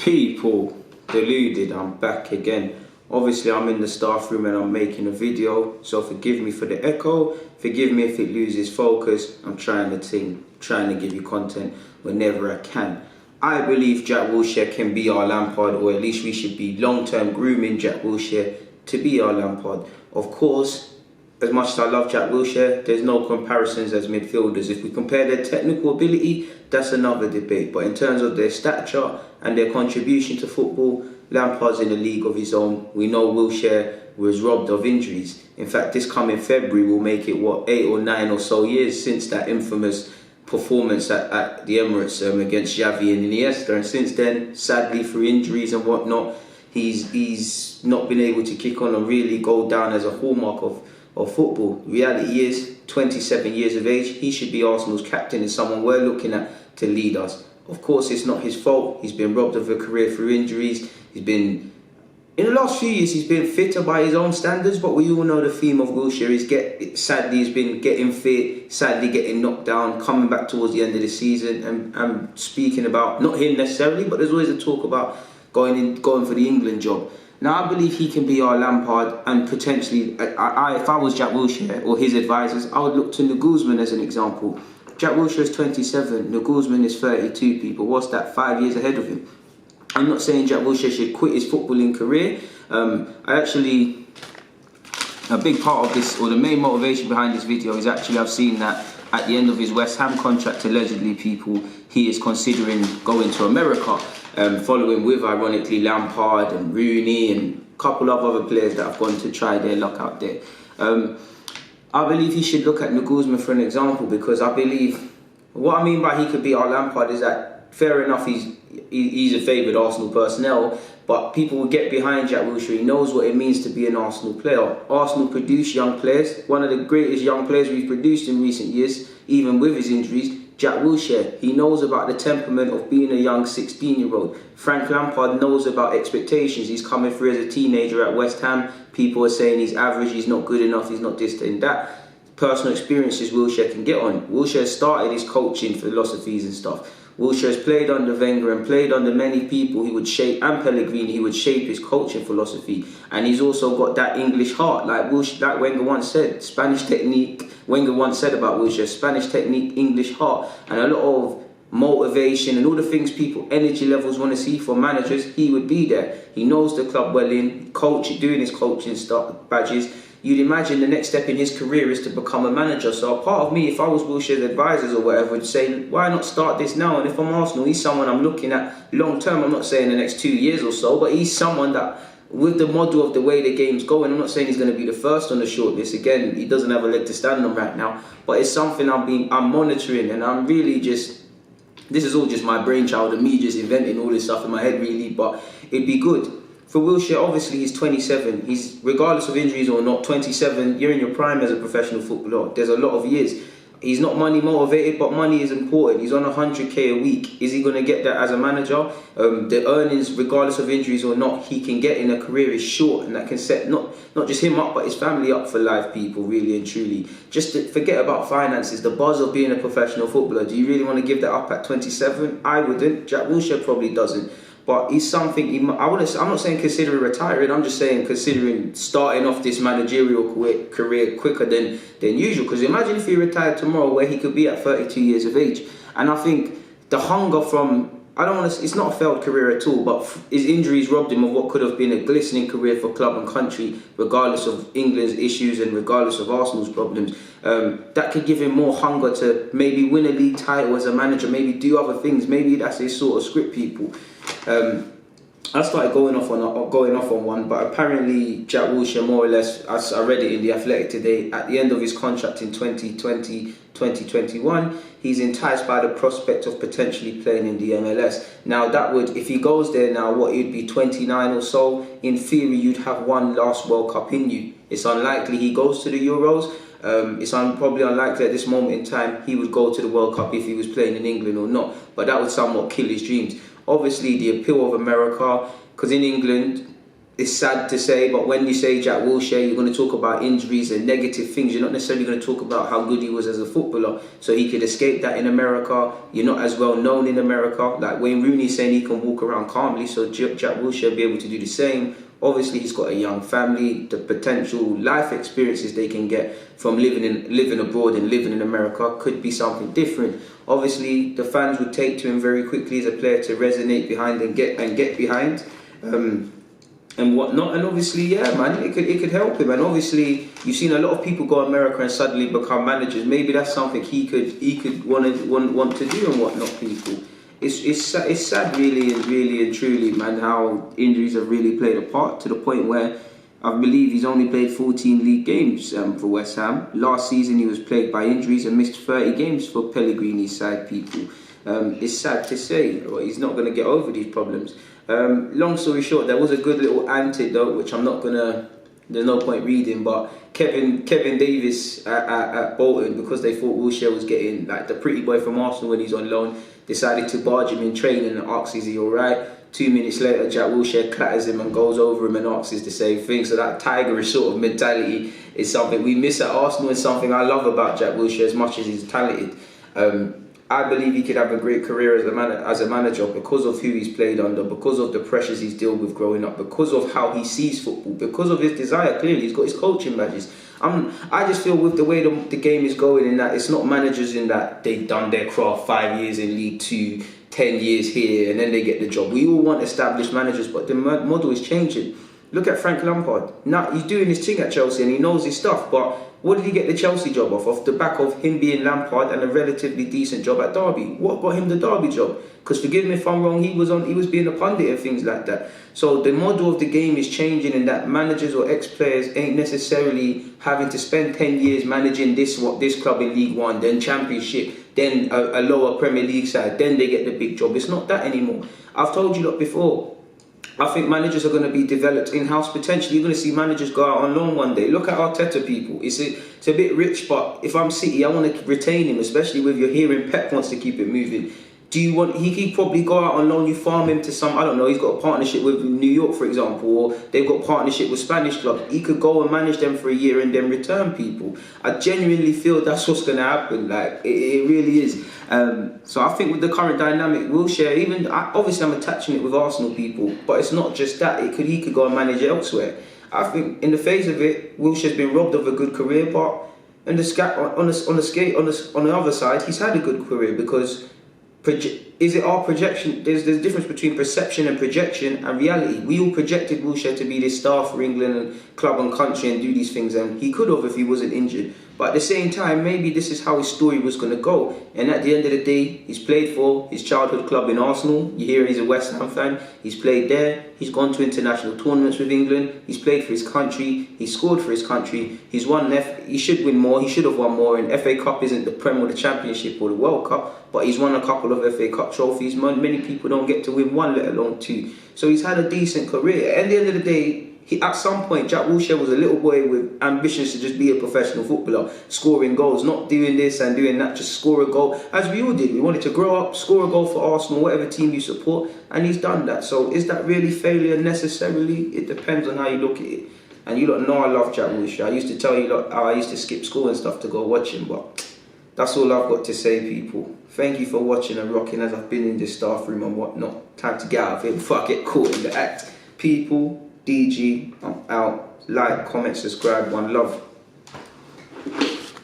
People, Deluded, I'm back again. Obviously I'm in the staff room and I'm making a video, so forgive me for the echo, forgive me if it loses focus. I'm trying to give you content whenever I can. I believe Jack Wilshere can be our Lampard, or at least we should be long-term grooming Jack Wilshere to be our Lampard. Of course, as much as I love Jack Wilshere, there's no comparisons as midfielders. If we compare their technical ability, that's another debate. But in terms of their stature and their contribution to football, Lampard's in a league of his own. We know Wilshere was robbed of injuries. In fact, this coming February will make it, 8 or 9 or so years since that infamous performance at the Emirates against Xavi and Iniesta. And since then, sadly, through injuries and whatnot, he's not been able to kick on and really go down as a hallmark of football. Reality is, 27 years of age, he should be Arsenal's captain and someone we're looking at to lead us. Of course, it's not his fault. He's been robbed of a career through injuries. In the last few years, he's been fitter by his own standards, but we all know the theme of Wilshere is sadly he's been getting fit, sadly getting knocked down, coming back towards the end of the season. And I'm speaking about, not him necessarily, but there's always a talk about going for the England job. Now, I believe he can be our Lampard, and potentially, if I was Jack Wilshere or his advisors, I would look to Nagelsmann as an example. Jack Wilshere is 27, Nagelsmann is 32, people. What's that, 5 years ahead of him? I'm not saying Jack Wilshere should quit his footballing career. A big part of this, or the main motivation behind this video is actually I've seen that at the end of his West Ham contract, allegedly, people, he is considering going to America, following with, ironically, Lampard and Rooney and a couple of other players that have gone to try their luck out there. I believe he should look at Nagelsmann for an example, because I believe, what I mean by he could be our Lampard is that, fair enough, he's a favoured Arsenal personnel, but people will get behind Jack Wilshere. He knows what it means to be an Arsenal player. Arsenal produce young players. One of the greatest young players we've produced in recent years, even with his injuries, Jack Wilshere. He knows about the temperament of being a young 16-year-old. Frank Lampard knows about expectations. He's coming through as a teenager at West Ham. People are saying he's average, he's not good enough, he's not this and that. Personal experiences Wilshere can get on. Wilshere started his coaching philosophies and stuff. Wilshere has played under Wenger and played under many people. He would shape, and Pellegrini, he would shape his coaching philosophy. And he's also got that English heart, like Wenger once said, Spanish technique. Wenger once said about Wilshere, Spanish technique, English heart, and a lot of motivation and all the things people, energy levels want to see from managers. He would be there. He knows the club well doing his coaching stuff, badges. You'd imagine the next step in his career is to become a manager. So a part of me, if I was Wilshere's advisors or whatever, would say, why not start this now? And if I'm Arsenal, he's someone I'm looking at long term. I'm not saying the next 2 years or so, but he's someone that, with the model of the way the game's going, I'm not saying he's going to be the first on the shortlist. Again, he doesn't have a leg to stand on right now, but it's something I'm monitoring, and I'm really this is all just my brainchild and me just inventing all this stuff in my head, really, but it'd be good. For Wilshere, obviously, he's 27. He's, regardless of injuries or not, 27, you're in your prime as a professional footballer. There's a lot of years. He's not money motivated, but money is important. He's on 100k a week. Is he going to get that as a manager? The earnings, regardless of injuries or not, he can get in a career is short, and that can set not just him up, but his family up for life, people, really and truly. Just to forget about finances, the buzz of being a professional footballer. Do you really want to give that up at 27? I wouldn't. Jack Wilshere probably doesn't. But he's something, I'm not saying considering retiring, I'm just saying considering starting off this managerial career quicker than usual. Because imagine if he retired tomorrow, where he could be at 32 years of age. And I think the hunger from, it's not a failed career at all, but his injuries robbed him of what could have been a glistening career for club and country, regardless of England's issues and regardless of Arsenal's problems. That could give him more hunger to maybe win a league title as a manager, maybe do other things. Maybe that's his sort of script, people. I started going off on one, but apparently Jack Wilshere, more or less, as I read it in The Athletic today, at the end of his contract in 2020-2021, he's enticed by the prospect of potentially playing in the MLS. Now, that would, if he goes there now, he'd be 29 or so. In theory, you'd have one last World Cup in you. It's unlikely he goes to the Euros. It's probably unlikely at this moment in time he would go to the World Cup if he was playing in England or not, but that would somewhat kill his dreams. Obviously, the appeal of America, because in England, it's sad to say, but when you say Jack Wilshere, you're going to talk about injuries and negative things. You're not necessarily going to talk about how good he was as a footballer. So he could escape that in America. You're not as well known in America. Like Wayne Rooney's saying he can walk around calmly, so Jack Wilshere will be able to do the same. Obviously, he's got a young family. The potential life experiences they can get from living abroad and living in America could be something different. Obviously, the fans would take to him very quickly as a player to resonate behind and get behind. And whatnot, and obviously, yeah, man, it could help him. And obviously, you've seen a lot of people go to America and suddenly become managers. Maybe that's something he could want to do and whatnot. People, it's sad, really and truly, man, how injuries have really played a part to the point where I believe he's only played 14 league games for West Ham. Last season, he was plagued by injuries and missed 30 games for Pellegrini's side. People, it's sad to say, but he's not going to get over these problems. Long story short, there was a good little antidote, which I'm not gonna. There's no point reading, but Kevin Davis at Bolton, because they thought Wilshere was getting like the pretty boy from Arsenal when he's on loan, decided to barge him in training and asks, "Is he all right?" 2 minutes later, Jack Wilshere clatters him and goes over him and asks the same thing. So that tigerish sort of mentality is something we miss at Arsenal and something I love about Jack Wilshere as much as he's talented. I believe he could have a great career as a manager because of who he's played under, because of the pressures he's dealt with growing up, because of how he sees football, because of his desire. Clearly, he's got his coaching badges. I just feel with the way the game is going, in that it's not managers in that they've done their craft 5 years in League Two, 10 years here, and then they get the job. We all want established managers, but the model is changing. Look at Frank Lampard. Now he's doing his thing at Chelsea and he knows his stuff, but what did he get the Chelsea job off the back of him being Lampard and a relatively decent job at Derby? What got him the Derby job? Because forgive me if I'm wrong, he was being a pundit and things like that. So the model of the game is changing, in that managers or ex-players ain't necessarily having to spend 10 years managing this club in League One, then Championship, then a lower Premier League side, then they get the big job. It's not that anymore. I've told you that before. I think managers are going to be developed in-house. Potentially, you're going to see managers go out on loan one day. Look at Arteta, people. It's a bit rich, but if I'm City, I want to retain him, especially with your hearing Pep wants to keep it moving. He could probably go out on loan, you farm him to some, I don't know, he's got a partnership with New York, for example, or they've got partnership with Spanish clubs. He could go and manage them for a year and then return people. I genuinely feel that's what's going to happen. Like, it really is. So I think with the current dynamic, Wilshere, obviously I'm attaching it with Arsenal people, but it's not just that. He could go and manage elsewhere. I think in the face of it, Wilshere's been robbed of a good career, but on the other side, he's had a good career because is it our projection? There's a difference between perception and projection and reality. We all projected Wilshere to be this star for England and club and country and do these things, and he could have if he wasn't injured. But at the same time, maybe this is how his story was going to go. And at the end of the day, he's played for his childhood club in Arsenal. You hear he's a West Ham fan. He's played there. He's gone to international tournaments with England. He's played for his country. He's scored for his country. He's won. He should win more. He should have won more. And FA Cup isn't the Prem or the Championship or the World Cup, but he's won a couple of FA Cup trophies. Many people don't get to win one, let alone two. So he's had a decent career. At the end of the day, at some point, Jack Wilshere was a little boy with ambitions to just be a professional footballer, scoring goals, not doing this and doing that, just score a goal, as we all did. We wanted to grow up, score a goal for Arsenal, whatever team you support, and he's done that. So is that really failure necessarily? It depends on how you look at it. And you lot know I love Jack Wilshere. I used to tell you lot how I used to skip school and stuff to go watch him, but that's all I've got to say, people. Thank you for watching and rocking as I've been in this staff room and whatnot. Time to get out of here before I get caught in the act. People, DG, I'm out. Like, comment, subscribe. One love.